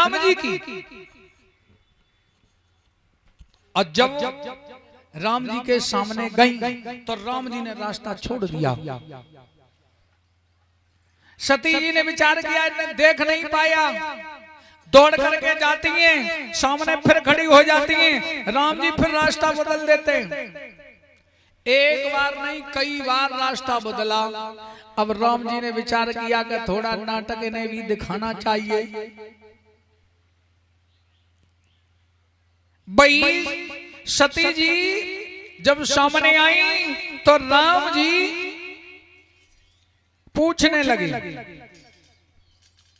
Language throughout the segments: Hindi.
राम जी की। और जब राम जी के सामने गई तो राम जी ने रास्ता छोड़ दिया। सती जी ने विचार किया, इन्हें देख नहीं पाया, दौड़ करके जाती हैं, सामने फिर खड़ी हो जाती हैं। राम जी फिर रास्ता बदल देते। एक बार नहीं कई बार रास्ता बदला। अब राम जी ने विचार किया कि थोड़ा नाटक इन्हें भी दिखाना चाहिए। भाई सती जी जब सामने आई तो राम जी पूछने लगे,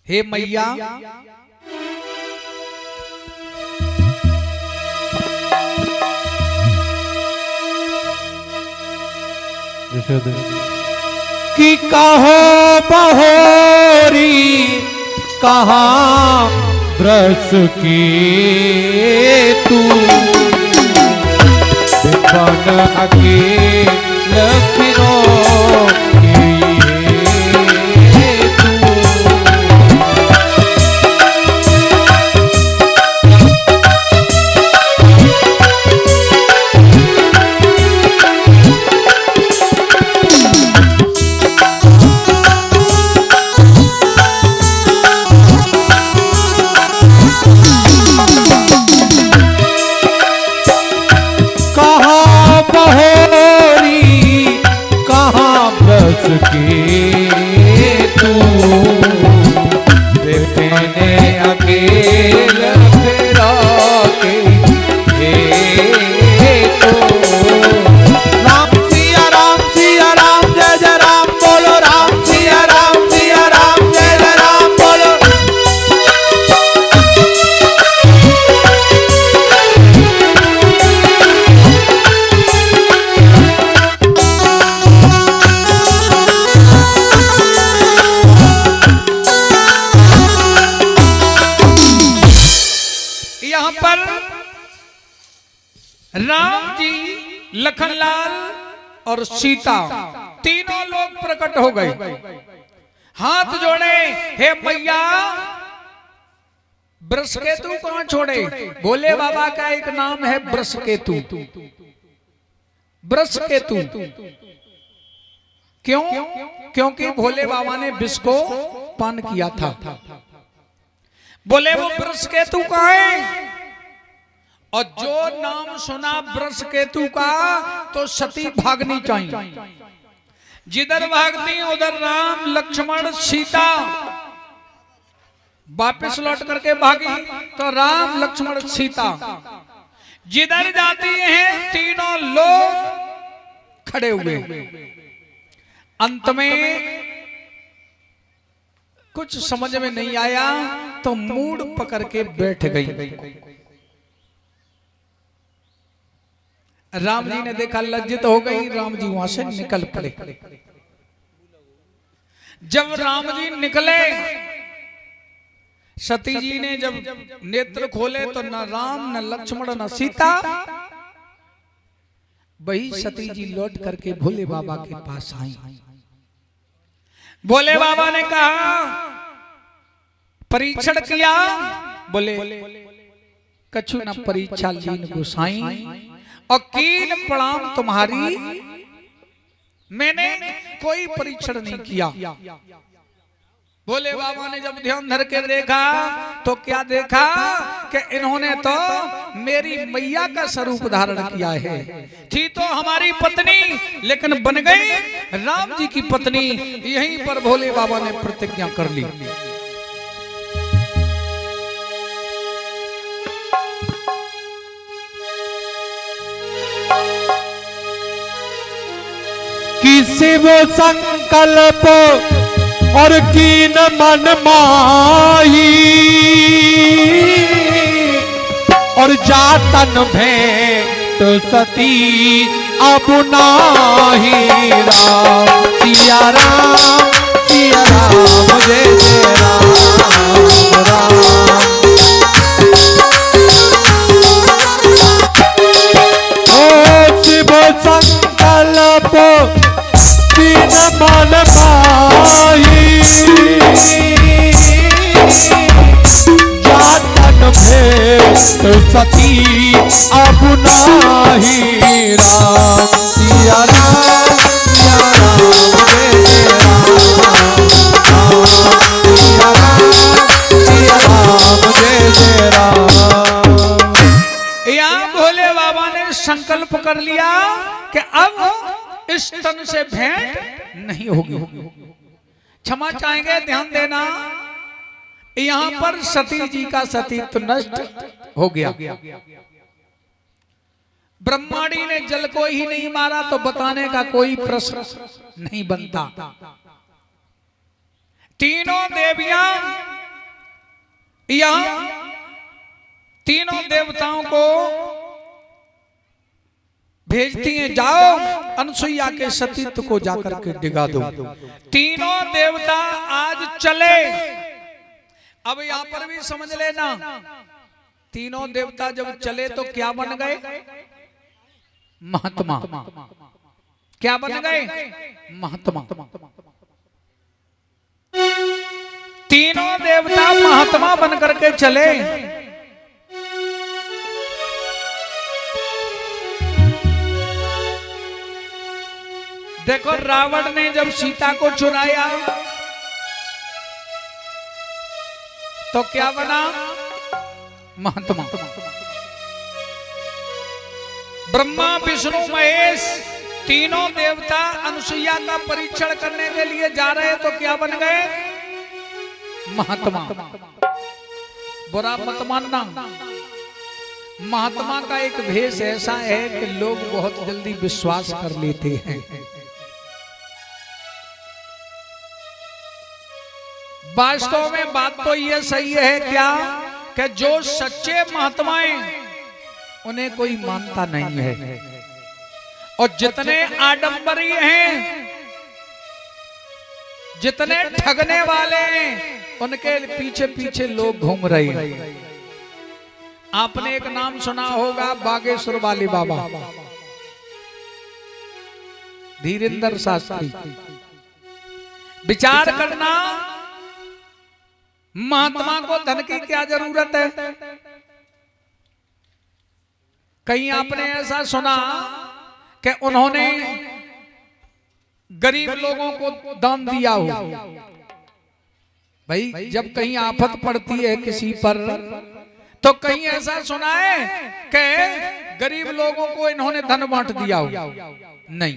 हे मैया, कि कहो बहोरी कहाँ ब्रस की तू बिपन अकेल फिरो के तू बेपने अकेल फिरा के तो राम सिया राम जय जय राम बोलो, राम सिया राम जय जय राम बोलो। राम जी, लखनलाल और सीता तीनों लोग प्रकट हो गए। हाथ जोड़े, हे मैया, वृषकेतु कौन छोड़े? भोले बाबा का एक नाम है वृषकेतु। वृषकेतु क्यों? क्योंकि भोले बाबा ने विष को पान किया था। बोले वो वृषकेतु का है। और जो नाम सुना वृषकेतु का तो सती भागनी चाहिए। जिधर भागती उधर राम लक्ष्मण सीता वापस लौट करके भागी तो राम लक्ष्मण सीता जिधर जाती हैं तीनों लोग खड़े हुए। अंत में कुछ समझ में नहीं आया तो मूड पकड़ के बैठ गई। राम जी ने देखा, लज्जित हो गई, राम जी वहां से निकल पड़े। जब राम जी निकले, सती जी ने जब नेत्र खोले तो न राम न लक्ष्मण न सीता। वही सती जी लौट करके भोले बाबा के पास आई। भोले बाबा ने कहा, परीक्षण किया? बोले कछु न परीक्षा लीन गोसाई, और कीन प्रणाम तुम्हारी, मैंने कोई परीक्षण नहीं किया। भोले बाबा ने जब ध्यान धर के देखा तो क्या देखा कि इन्होंने तो मेरी मैया का स्वरूप धारण किया है। थी तो हमारी पत्नी लेकिन बन गई राम जी की पत्नी। यहीं पर भोले बाबा ने प्रतिज्ञा कर ली। किसी वो संकल्प और कीन मन माही, और जातन भेंट सती अब नाही। राम सिया राम जय जय राम राम। ओ शिव संकल्प कीन मन माही, भेष सती अब नाही राम सिया राम सिया राम जय जय राम सिया राम सिया राम जय जय राम। यहाँ भोले बाबा ने संकल्प कर लिया कि अब इस तन से भेंट नहीं होगी। क्षमा चाहेंगे, ध्यान देना, यहाँ पर सती जी का सतीत्व नष्ट हो गया। ब्रह्माणी ने जल को ही नहीं मारा तो बताने का कोई प्रश्न नहीं बनता। तीनों देवियां यहाँ तीनों देवताओं को भेजती हैं, जाओ अनसुईया के सतीत्व को जाकर के डिगा दो। तीनों देवता आज चले। अब यहां पर भी समझ लेना, तीनों देवता जब चले तो क्या बन गए? महात्मा। क्या बन गए? महात्मा। तीनों देवता महात्मा बन करके चले। देखो, रावण ने जब सीता को चुराया तो क्या बना? महात्मा। ब्रह्मा विष्णु महेश तीनों देवता अनुसुईया का परीक्षण करने के लिए जा रहे तो क्या बन गए? महात्मा। बुरा मत मानना, महात्मा का एक भेष ऐसा है कि लोग बहुत जल्दी विश्वास कर लेते हैं। वास्तव में बात तो यह सही है क्या कि जो सच्चे महात्माएं उन्हें कोई मानता नहीं है, और जितने आडंबरी हैं, जितने ठगने वाले हैं, उनके पीछे पीछे लोग घूम रहे हैं। आपने एक नाम सुना होगा, बागेश्वर वाले बाबा धीरेंद्र शास्त्री। विचार करना, महात्मा को धन की क्या जरूरत है? कहीं आपने ऐसा सुना कि उन्होंने गरीब लोगों को दान दिया हो? भाई, जब कहीं आफत पड़ती है किसी पर तो कहीं ऐसा सुना है कि गरीब लोगों को इन्होंने धन बांट दिया हो? नहीं।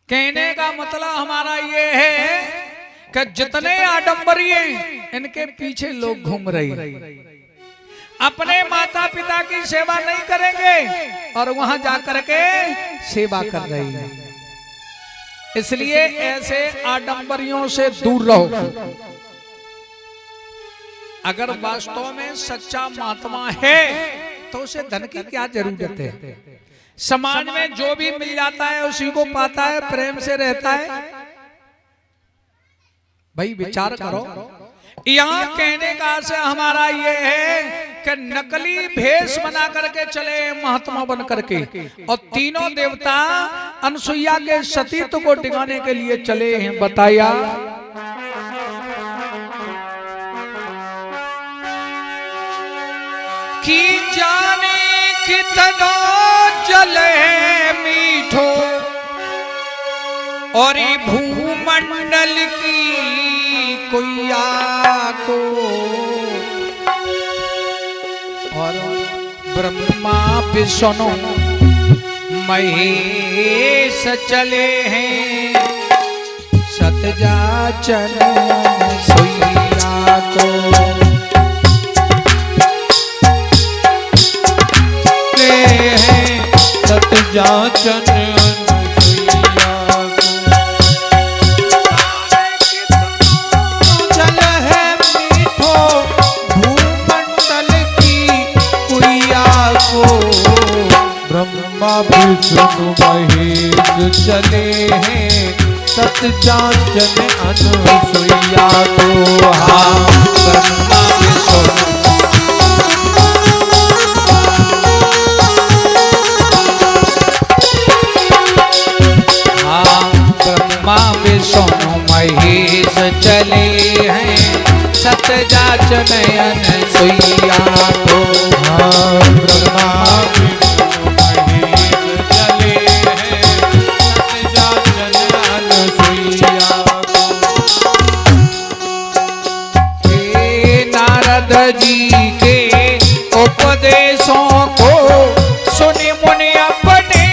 कहने का मतलब हमारा ये है कि जितने आडंबरी हैं, इनके पीछे लोग घूम रहे हैं। अपने माता पिता की सेवा नहीं करेंगे और वहां जाकर के सेवा कर रहे हैं। इसलिए ऐसे आडंबरियों से दूर रहो। अगर वास्तव में सच्चा महात्मा है तो उसे धन की क्या जरूरत है? समाज में जो भी मिल जाता है उसी को पाता है, प्रेम से रहता है। भाई विचार करो। यहाँ कहने का आशय हमारा ये है कि नकली भेष बना करके चले महात्मा बन करके, और तीनों देवता अनसुईया के सतीत्व को डिगाने के लिए चले हैं। बताया कि जाने कितना जले मीठो और भूमंडल की कुइया को, और ब्रह्मा विष्णु महेश चले हैं सतजाचन सुइया को। सतजाचन विष्णु महेश चले हैं सतजाचन अनुसुईया को। हाँ, ब्रह्मा विष्णु ब्रह्मा विष्णु महेश चले हैं सत जाचन अनसुईया को। ब्रह्मा विष्णु महेश चले हैं सत जाचन अनसुईया को। हे नारद जी के उपदेशों को सुनि मुनि अपने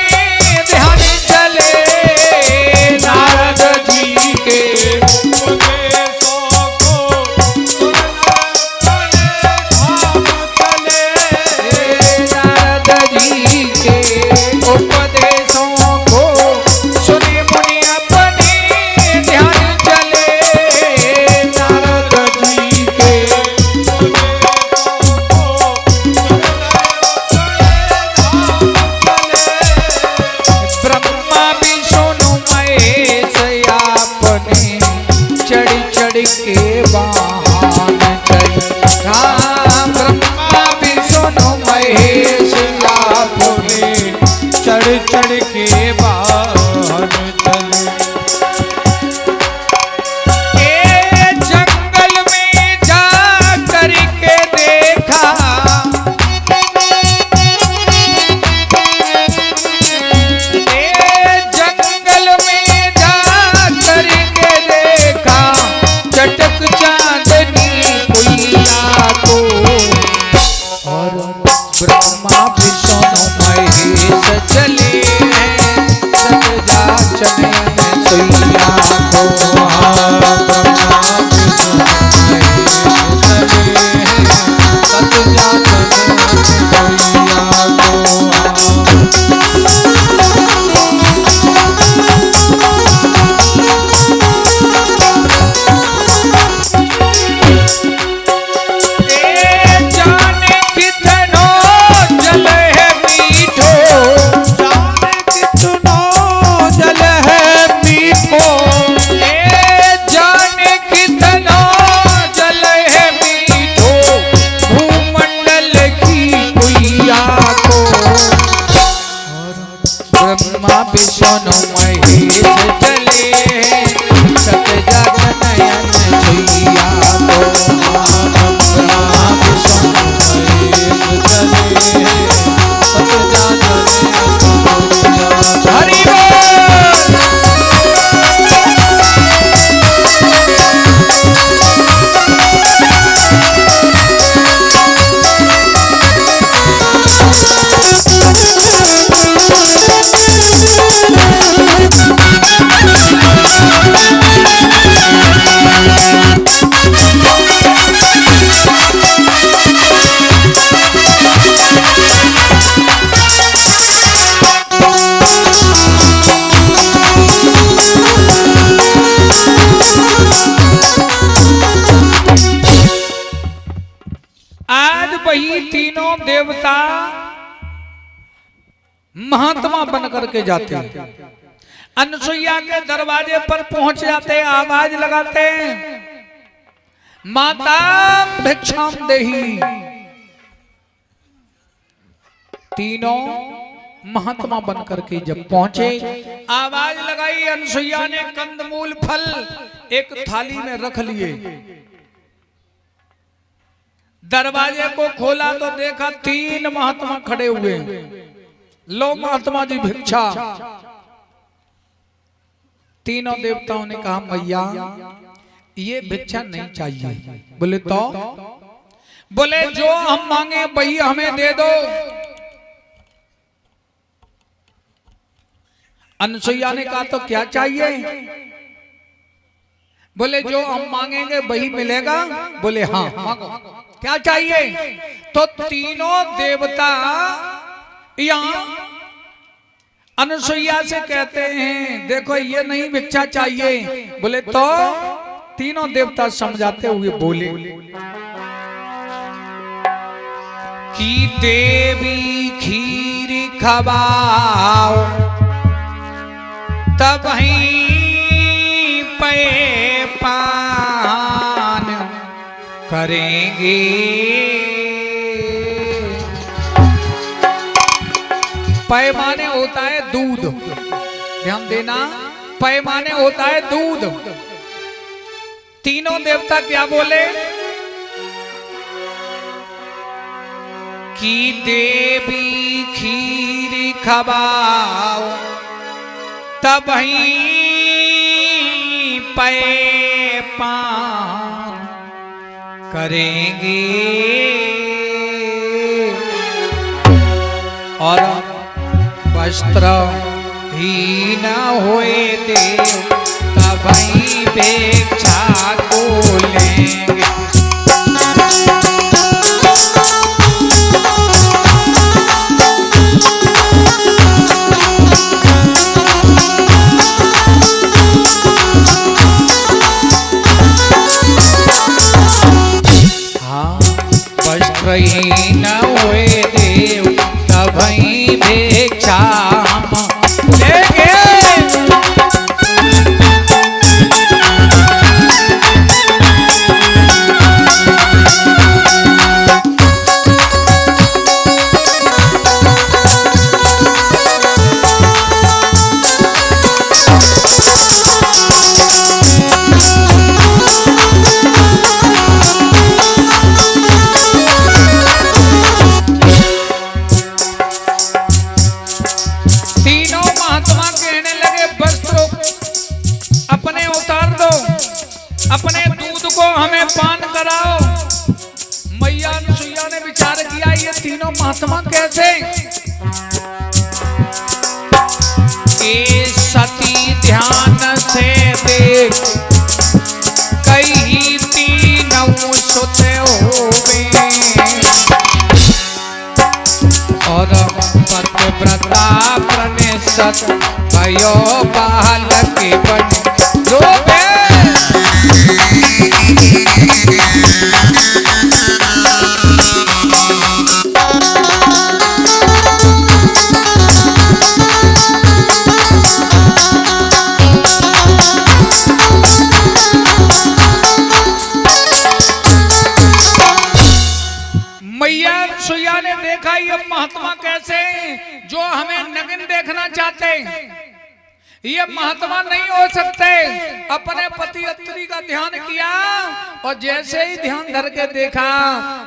ध्यान चले। नारद जी के उपदेशों को सुनना पड़े धाम चले। नारद जी के उपदेशों को सुनि मुनि अपने ध्यान चले। नारद जी के ब्रह्मा विष्णु महेश आपने चढ़ चढ़ के वाहन चले। हाँ, ब्रह्मा विष्णु महेश आपने चढ़ चढ़ के वाहन चले। ए जंगल में जा करके देखा। ए जंगल में जा करके देखा चटक चांदनी कुइया को। और ब्रह्मा विष्णु महेश चले हैं सत जाचन अनसुईया को। ब्रह्मा विष्णु महेश चले हैं सत जाचन अनसुईया को। ए जाने कितनो जल है मीठो। जाने कितनो जल है मीठो। ए जाने कितनो जल है मीठो भूमंडल की कुइया को। ब्रह्मा विष्णु महेश चले हैं सत जाचन अनसुईया को। ब्रह्मा विष्णु महेश चले हैं सत जाचन अनसुईया को। हरि बोल। आज वही तीनों देवता महात्मा बन करके जाते हैं। अनसुईया के दरवाजे पर पहुंच जाते हैं, आवाज लगाते हैं, माता भिक्षाम देही। तीनों महात्मा बन करके जब पहुंचे, आवाज लगाई। अनसुईया ने कंदमूल फल एक थाली में रख लिए। दरवाजे को खोला तो देखा तीन महात्मा खड़े हुए। लो महात्मा जी भिक्षा। तीनों देवताओं ने कहा मैया ये भिक्षा नहीं चाहिए। बोले तो? बोले जो हम मांगे वही हमें दे दो। अनसुईया ने कहा तो क्या चाहिए? बोले जो हम मांगेंगे वही मिलेगा। बोले हाँ मांगो, क्या चाहिए? तो तीनों देवता यहाँ अनसुईया से कहते हैं देखो ये नहीं भिक्षा चाहिए। बोले तो? तीनों देवता समझाते हुए बोले कि देवी खीर खवाओ तब ही पे पान करेंगे। पैमाने होता है दूध, ध्यान देना, पैमाने होता है दूध। तीनों देवता क्या बोले? कि देवी खीर खबाओ तबही पे पान करेंगे और वस्त्र ही न होए देव तबही भिक्षा को लेंगे। वही न हुए देव तबही भिक्षा लेंगे। अपने दूध को हमें पान कराओ। मैया अनुसुईया ने विचार किया ये तीनों महात्मा कैसे। ए सती ध्यान से देख कई तीनों सुते होवे और पतिव्रता प्रणेशत भयो बालक बन रोवे। मैया अनुसुईया ने देखा ये महात्मा कैसे जो हमें नग्न देखना चाहते, ये महात्मा नहीं हो सकते। अपने पति अत्री का ध्यान किया और जैसे ही ध्यान धर के देखा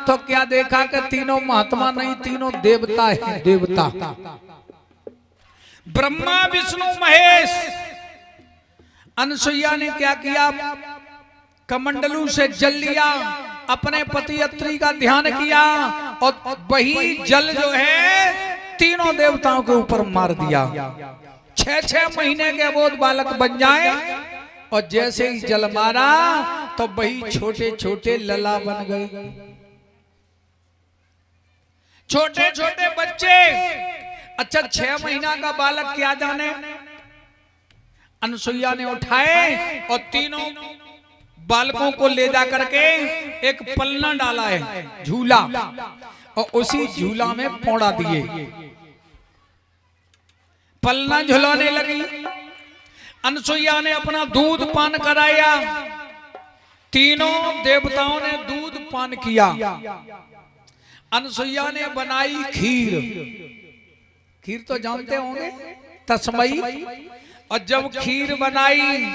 तो क्या देखा कि तीनों महात्मा नहीं, तीनों देवता है। देवता ब्रह्मा विष्णु महेश। अनुसुईया ने क्या किया, कमंडलू से जल लिया, अपने पति अत्री का ध्यान किया और वही जल जो है तीनों देवताओं के ऊपर मार दिया। 6 महीने के बोध बालक बन जाए और जैसे ही जल मारा तो वही छोटे छोटे लला बन गए। छोटे छोटे बच्चे। अच्छा 6 महीना का बालक क्या जाने। अनुसुईया ने उठाए और तीनों बालकों को ले जा करके एक पलना डाला है, झूला, और उसी झूला में पौड़ा दिए। पलना झुलाने लगी। अनुसुईया ने अपना दूध पान कराया। तीनों देवताओं ने दूध पान किया। अनुसुईया ने बनाई खीर। खीर तो जानते होंगे, तस्मई। और जब खीर बनाई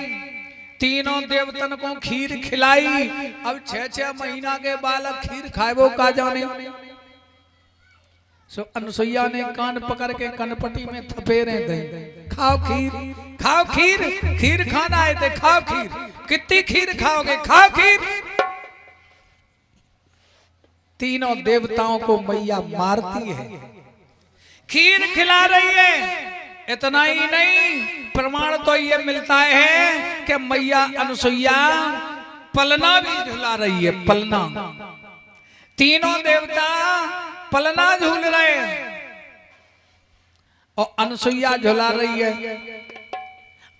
तीनों देवतन को खीर खिलाई। अब 6 महीना के बालक खीर खाए वो का जाने। सो अनुसुईया ने कान पकड़ के कनपटी में थपेरे दे, खाओ खीर, खाओ खीर, खीर खाना है तो खाओ खीर। कितनी खीर खाओगे, खाओ खीर। तीनों देवताओं को मैया मारती है, खीर खिला रही है। इतना ही नहीं, प्रमाण तो ये मिलता है कि मैया अनुसुईया पलना भी झुला रही है। पलना, तीनों देवता पलना झूल रहे हैं और अनुसुईया झुला रही है।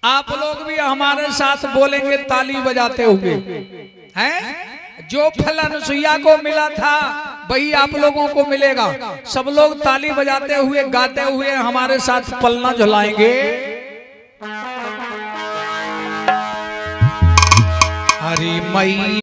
आप लोग भी हमारे साथ बोलेंगे ताली बजाते हुए, हैं? जो फल अनुसुईया को मिला था वही आप लोगों को मिलेगा। सब लोग ताली बजाते हुए गाते हुए हमारे साथ पलना झुलाएंगे। हरी मई